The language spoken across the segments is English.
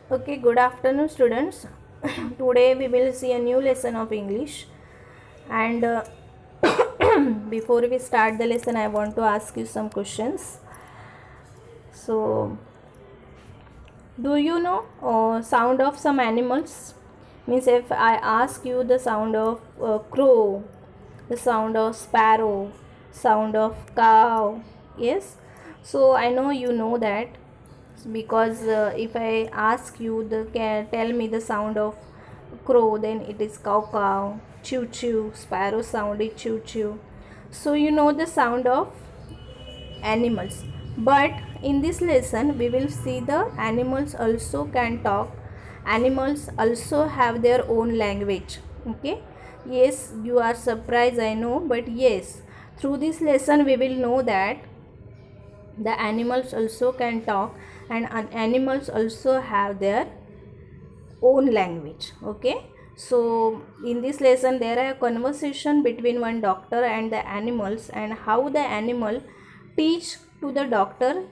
Okay, good afternoon, students. Today we will see a new lesson of English. And before we start the lesson, I want to ask you some questions. So, do you know sound of some animals? Means if I ask you the sound of crow, the sound of sparrow, sound of cow, yes. So I know you know that because if I ask you the can tell me the sound of crow, then it is cow cow, chew chew. Sparrow sound is chew chew. So you know the sound of animals. But in this lesson we will see the animals also can talk. Animals also have their own language. Okay, yes, you are surprised, I know, but yes, through this lesson we will know that the animals also can talk, and animals also have their own language. Okay, so in this lesson there are a conversation between one doctor and the animals, and how the animal teach to the doctor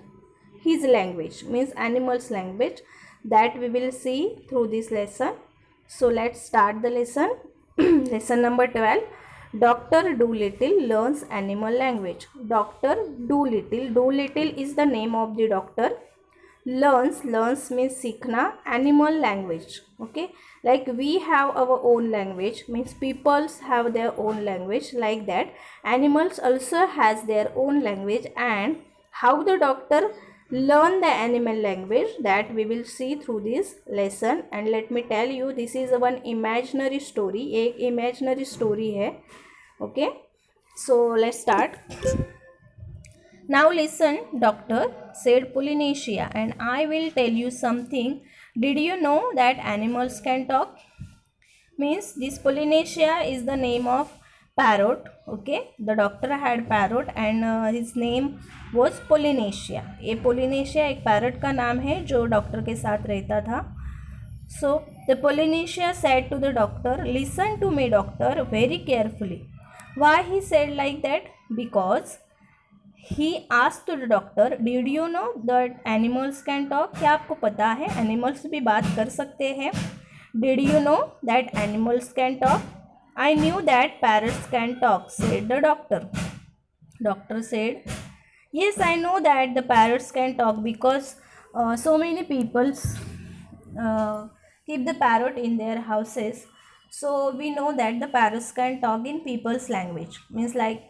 his language, means animals language, that we will see through this lesson. So let's start the lesson. Lesson number 12. Dr. Dolittle learns animal language. Dr. Dolittle, Dolittle is the name of the doctor. Learns means सीखना, animal language. Okay, like we have our own language, means peoples have their own language, like that animals also has their own language. And how the doctor learn the animal language, that we will see through this lesson. And let me tell you, this is one imaginary story, एक imaginary story है. Okay, so let's start. Now listen, doctor, said Polynesia, and I will tell you something. Did you know that animals can talk? Means this Polynesia is the name of parrot. Okay, the doctor had parrot and his name was Polynesia. ये Polynesia एक parrot का नाम है जो doctor के साथ रहता था. So the Polynesia said to the doctor, listen to me doctor very carefully. Why he said like that? Because he asked to the doctor, did you know that animals can talk? क्या आपको पता है animals भी बात कर सकते हैं? Did you know that animals can talk? I knew that parrots can talk, said the doctor. Doctor said, yes, I know that the parrots can talk because so many people keep the parrot in their houses. So we know that the parrots can talk in people's language. Means like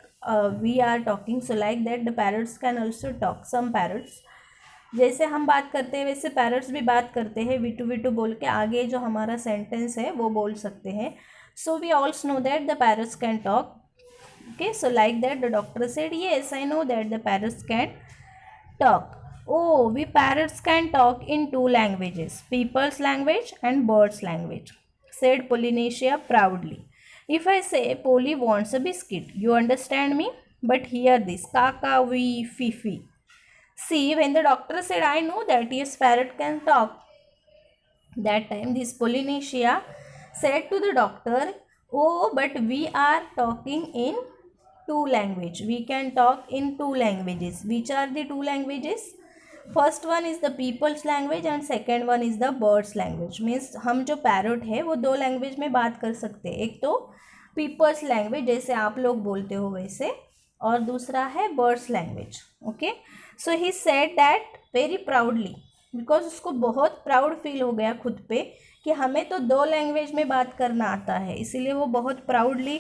we are talking, so like that the parrots can also talk. Some parrots जैसे हम बात करते हैं वैसे parrots भी बात करते हैं, वीटू वीटू बोल के आगे जो हमारा सेंटेंस है वो बोल सकते हैं. So we also know that the parrots can talk. Okay, so like that the doctor said, yes, I know that the parrots can talk. Oh, we parrots can talk in two languages, people's language and birds language, said Polynesia proudly. If I say Polly wants a biscuit, you understand me? But hear this, kaka wee fifi. See, when the doctor said, I know that yes, parrot can talk, that time this Polynesia said to the doctor, oh, but we are talking in two language. We can talk in two languages. Which are the two languages? First one is the people's language and second one is the bird's language. Means हम जो parrot है वो दो language में बात कर सकते हैं. एक तो पीपल्स लैंग्वेज जैसे आप लोग बोलते हो वैसे, और दूसरा है birds language. Okay, so he said that very proudly, because उसको बहुत प्राउड फील हो गया खुद पे कि हमें तो दो लैंग्वेज में बात करना आता है, इसीलिए वो बहुत प्राउडली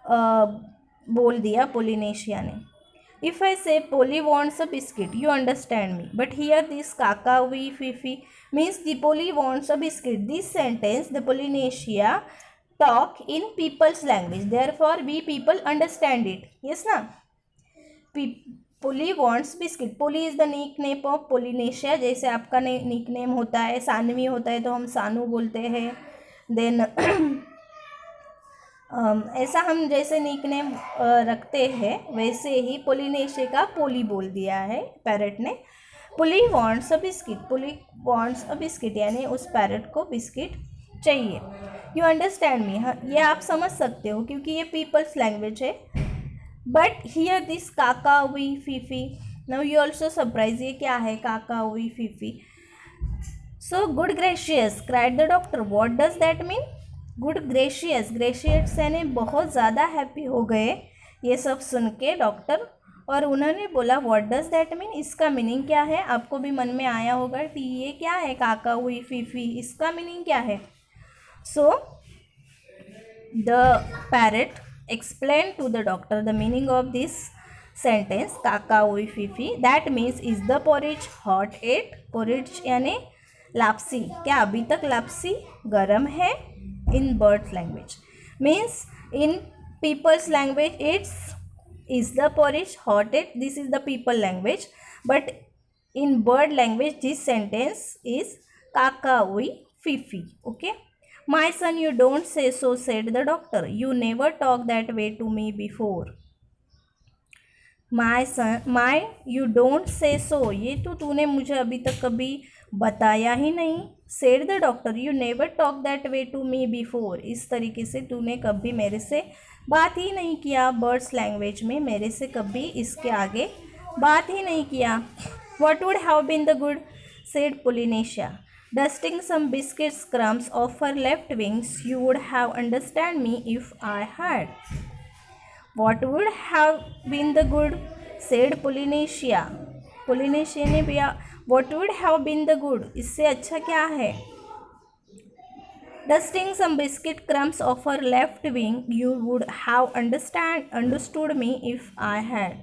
बोल दिया पोलिनेशिया ने. If I say Polly wants a biscuit, you understand me. But here this kaka, wee, fifi means the Polly wants a biscuit. This sentence, the Polynesia talk in people's language. Therefore, we people understand it. Yes, na? Polly wants biscuit. Polly is the nickname of Polynesia. जैसे आपका nickname होता है सानवी होता है तो हम सानू बोलते हैं. Then ऐसा हम जैसे निकनेम रखते हैं वैसे ही पोलिनेशिया का पोली बोल दिया है पैरट ने. Polly wants a biscuit. Polly wants a biscuit यानी उस पैरट को बिस्किट चाहिए. You understand me? हाँ, ये आप समझ सकते हो क्योंकि ये पीपल्स लैंग्वेज है. बट हियर दिस काका वी फीफी. नाउ यू ऑल्सो सरप्राइज, ये क्या है काका वी फीफी? So good gracious, cried the doctor. What does that mean? Good gracious, gracious यानी बहुत ज़्यादा हैप्पी हो गए ये सब सुन के डॉक्टर, और उन्होंने बोला व्हाट डज दैट मीन, इसका मीनिंग क्या है. आपको भी मन में आया होगा कि ये क्या है, काका हुई फीफी, इसका मीनिंग क्या है. So the parrot explained to the doctor the meaning of this sentence, kaka ui fifi. That means is the porridge hot yet? Porridge यानी लापसी, क्या अभी तक लापसी गरम है. In birds language means in people's language it's is the porridge hot yet. This is the people language, but in bird language this sentence is kaka ui fifi. Okay. My son, you don't say so, said the doctor. You never talked that way to me before. My son, my you don't say so, ये तो तूने मुझे अभी तक कभी बताया ही नहीं. said the doctor, you never talked that way to me before. इस तरीके से तूने कभी मेरे से बात ही नहीं किया. बर्ड्स लैंग्वेज में मेरे से कभी इसके आगे बात ही नहीं किया. What would have been the good, said Polynesia. Dusting some biscuits crumbs off her left wings, you would have understand me if I had. What would have been the good, said Polynesia. Polynesia ने भी what would have been the good, इससे अच्छा क्या है. Dusting some biscuit crumbs off her left wing, you would have understood me if I had.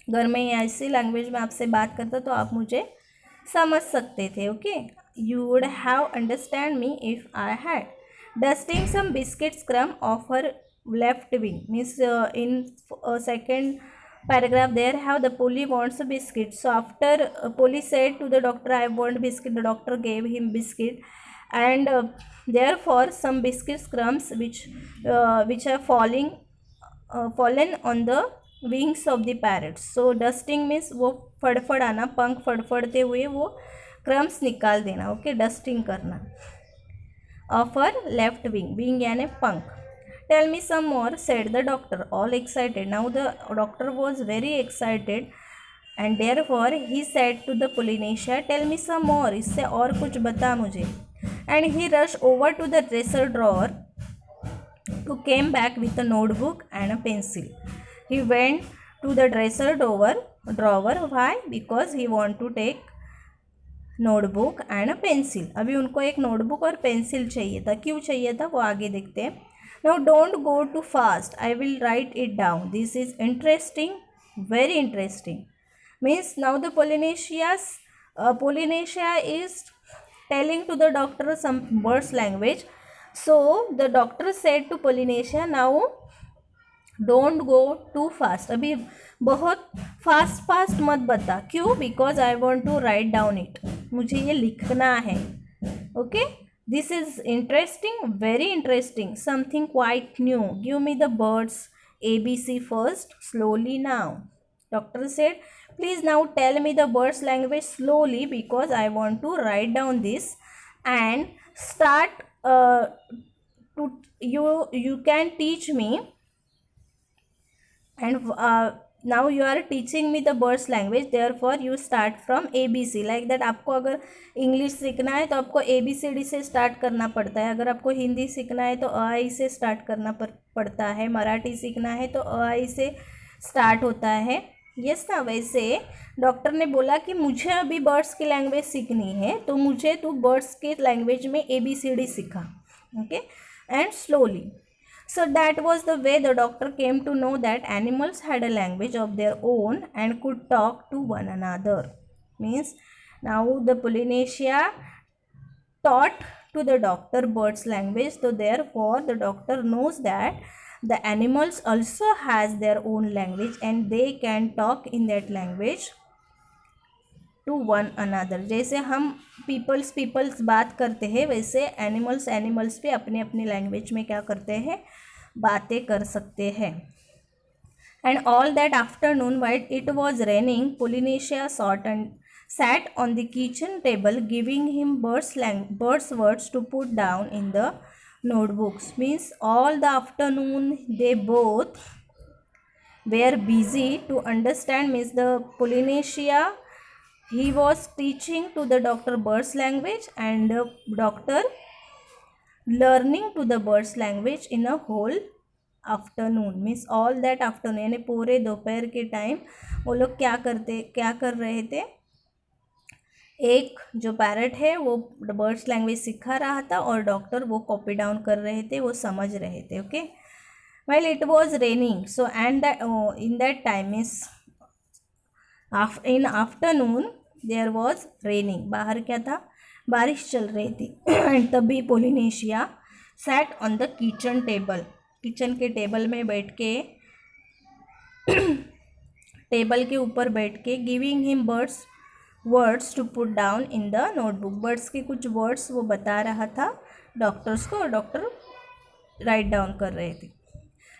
अगर मैं ऐसी language में आपसे बात करता तो आप मुझे समझ सकते थे. Okay. You would have understand me if I had. Dusting some biscuits crumb off her left wing means in second paragraph there have the Polly wants a biscuit. So after Polly said to the doctor, I want biscuit, the doctor gave him biscuit, and therefore some biscuits crumbs which are fallen on the wings of the parrots. So dusting means वो फड़फड़ाना, पंख फड़फड़ते हुए वो crumbs निकाल देना. Okay. Dusting करना. Of her left wing, wing यानी पंख. Tell me some more, said the doctor, all excited. Now the doctor was very excited, and therefore he said to the Polynesia, tell me some more, इससे और कुछ बता मुझे. And he rushed over to the dresser drawer, who came back with a notebook and a pencil. He went to the dresser drawer. Why? Because he want to take notebook and a pencil. अभी उनको एक notebook और pencil चाहिए था. क्यों चाहिए था वो आगे देखते हैं. Now don't go too fast, I will write it down. This is interesting, very interesting. Means now the Polynesia is telling to the doctor some birds language. So the doctor said to Polynesia, now don't go too fast. अभी बहुत fast मत बता. क्यों? Because I want to write down it. मुझे ये लिखना है. Okay. This is interesting, very interesting, something quite new. Give me the birds ABC first, slowly now. Doctor said, please now tell me the birds language slowly because I want to write down this and start you can teach me, and now you are teaching me the birds language, therefore you start from ABC. like that. आपको अगर English सीखना है तो आपको ABCD से start करना पड़ता है. अगर आपको हिंदी सीखना है तो अ से स्टार्ट करना पड़ता है. मराठी सीखना है तो अ से स्टार्ट होता है. यस ना. वैसे डॉक्टर ने बोला कि मुझे अभी बर्ड्स की लैंग्वेज सीखनी है तो मुझे तू बर्ड्स के लैंग्वेज में ABCD सीखा. Okay. And slowly. So that was the way the doctor came to know that animals had a language of their own and could talk to one another. Means now the Polynesia taught to the doctor birds language, so therefore the doctor knows that the animals also has their own language and they can talk in that language to one another. जैसे हम peoples बात करते हैं वैसे animals भी अपने अपनी language में क्या करते हैं, बातें कर सकते हैं. And all that afternoon while it was raining, Polynesia sat on the kitchen table giving him birds words to put down in the notebooks. Means all the afternoon they both were busy to understand. Means the Polynesia He was teaching to the doctor birds language and the doctor learning to the birds language in a whole afternoon means all that afternoon यानी पूरे दोपहर के time वो लोग क्या कर रहे थे, एक जो पैरट है वो बर्ड्स लैंग्वेज सिखा रहा था और डॉक्टर वो कॉपी डाउन कर रहे थे, वो समझ रहे थे. Okay, while it was raining, so and that in that time is in afternoon there was raining. बाहर क्या था, बारिश चल रही थी. एंड तभी Polynesia sat on the kitchen table, kitchen के टेबल में बैठ के टेबल के ऊपर बैठ के giving him words to put down in the notebook. Birds के कुछ वर्ड्स वो बता रहा था डॉक्टर्स को और डॉक्टर राइट डाउन कर रहे थे.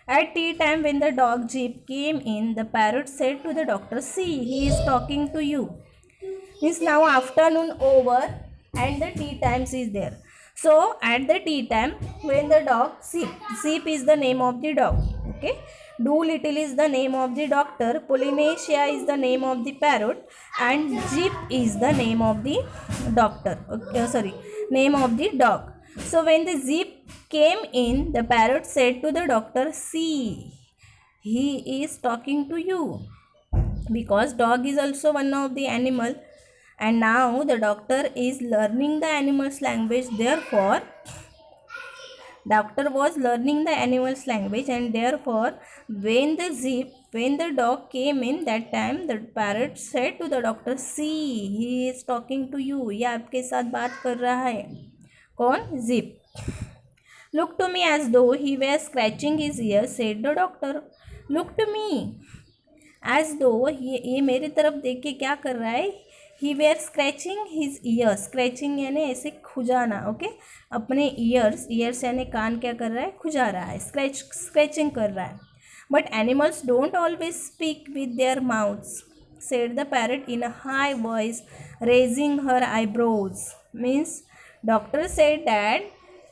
At tea time when the dog Jeep came in, the parrot said to the doctor, "See, he is talking to you." Means now afternoon over and the tea times is there. So at the tea time when the dog Jeep is the name of the dog. Okay. Doolittle is the name of the doctor. Polynesia is the name of the parrot, and Jeep is the name of the doctor. Okay, name of the dog. So when the Jeep came in, the parrot said to the doctor, "See, he is talking to you." Because dog is also one of the animal, and now the doctor is learning the animal's language. Therefore, doctor was learning the animal's language, and therefore, when the dog came in, that time the parrot said to the doctor, "See, he is talking to you." ये आपके साथ बात कर रहा है. कौन? Zip. Look to me as though he were scratching his ear, said the doctor. Look to me as though ये मेरी तरफ देख के क्या कर रहा है? He were scratching his ears. Scratching यानी ऐसे खुजाना. ओके, अपने ears यानी कान क्या कर रहा है? खुजा रहा है. Scratching कर रहा है. But animals don't always speak with their mouths, said the parrot in a high voice, raising her eyebrows. Means doctor said that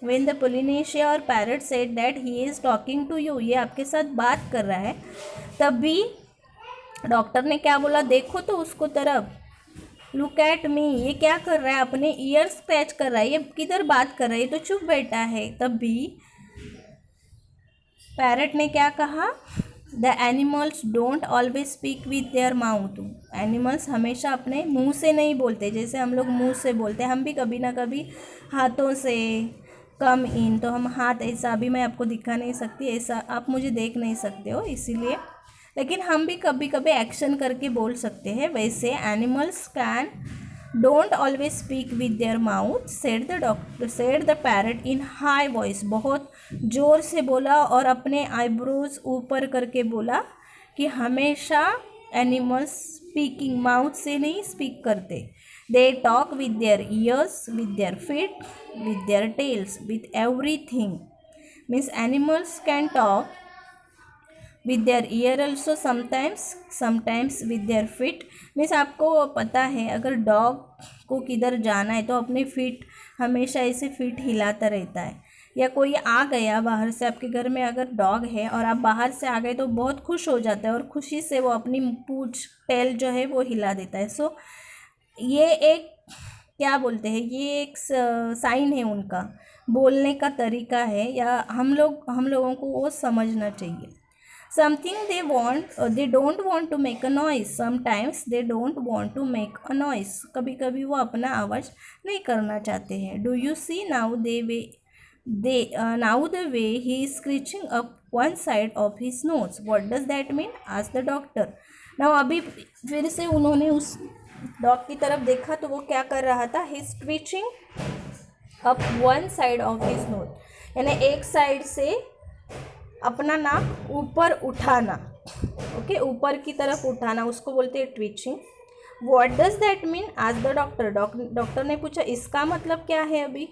when the Polynesia or parrot said that he is talking to you, ये आपके साथ बात कर रहा है, तभी doctor ने क्या बोला? देखो तो उसको तरफ. Look at me. ये क्या कर रहा है? अपने ईयर स्क्रैच कर रहा है. ये किधर बात कर रहा है? ये तो चुप बैठा है. तभी पैरट ने क्या कहा? The animals don't always speak with their mouth. Animals हमेशा अपने मुंह से नहीं बोलते. जैसे हम लोग मुंह से बोलते हैं, हम भी कभी ना कभी हाथों से कम इन, तो हम हाथ ऐसा, अभी मैं आपको दिखा नहीं सकती, ऐसा आप मुझे देख नहीं सकते हो इसीलिए, लेकिन हम भी कभी कभी एक्शन करके बोल सकते हैं. वैसे animals can don't always speak with their mouth, said the parrot in high voice. बहुत ज़ोर से बोला और अपने आईब्रोज ऊपर करके बोला कि हमेशा एनिमल्स स्पीकिंग माउथ से नहीं स्पीक करते. They talk with their ears, with their feet, with their tails, with everything. Means animals can talk with their ear also sometimes with their feet. Means आपको पता है अगर डॉग को किधर जाना है तो अपने फीट हमेशा ऐसे फीट हिलाता रहता है. या कोई आ गया बाहर से, आपके घर में अगर डॉग है और आप बाहर से आ गए तो बहुत खुश हो जाता है और खुशी से वो अपनी पूंछ टेल जो है वो हिला देता है. सो ये एक क्या बोलते हैं, ये एक साइन है उनका, बोलने का तरीका है, या हम लोगों को वो समझना चाहिए. Something they don't want to make a noise. Sometimes they don't want to make a noise. कभी कभी वो अपना आवाज़ नहीं करना चाहते हैं. Do you see now now the way he is scratching up one side of his nose. What does that mean? asked the doctor. Now अभी फिर से उन्होंने उस डॉग की तरफ देखा तो वो क्या कर रहा था? He screeching up one side of his nose, यानी एक साइड से अपना नाक ऊपर उठाना. ओके, ऊपर की तरफ उठाना, उसको बोलते हैं twitching. What does that mean? आज द डॉक्टर ने पूछा इसका मतलब क्या है? अभी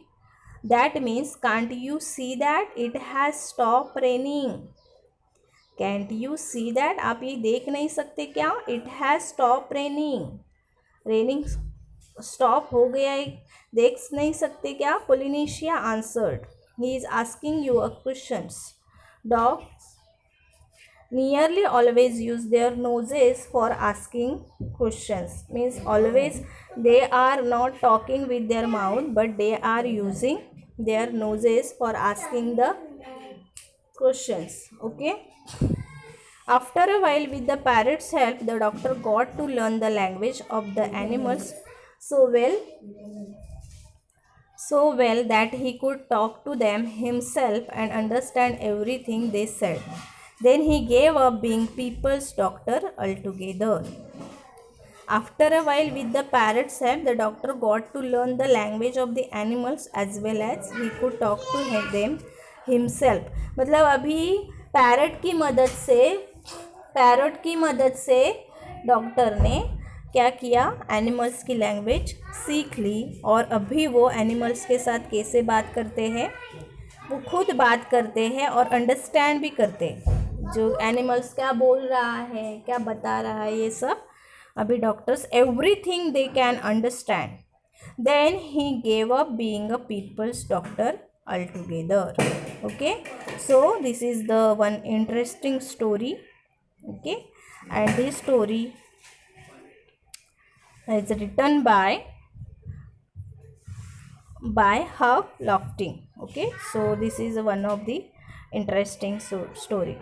that means can't you see that it has stop raining. Cantt you see that, आप ये देख नहीं सकते क्या? It has stop raining stop हो गया है, देख नहीं सकते क्या? Polynesia answered, he is asking you a questions. nearly always use their noses for asking questions. Means always they are not talking with their mouth, but they are using their noses for asking the questions. Okay. After a while, with the parrot's help, the doctor got to learn the language of the animals so well that he could talk to them himself and understand everything they said. Then he gave up being people's doctor altogether. After a while, with the parrot's help, the doctor got to learn the language of the animals as well as he could talk to them himself. मतलब अभी parrot की मदद से doctor ने क्या किया, animals की language सीख ली और अभी वो एनिमल्स के साथ कैसे बात करते हैं, वो खुद बात करते हैं और अंडरस्टैंड भी करते हैं जो एनिमल्स क्या बोल रहा है, क्या बता रहा है, ये सब अभी doctors everything they can understand. Then he gave up being a people's doctor altogether. Okay, so this is the one interesting story. Okay, and this story is written by Herb Lofting. Okay, so this is one of the interesting story.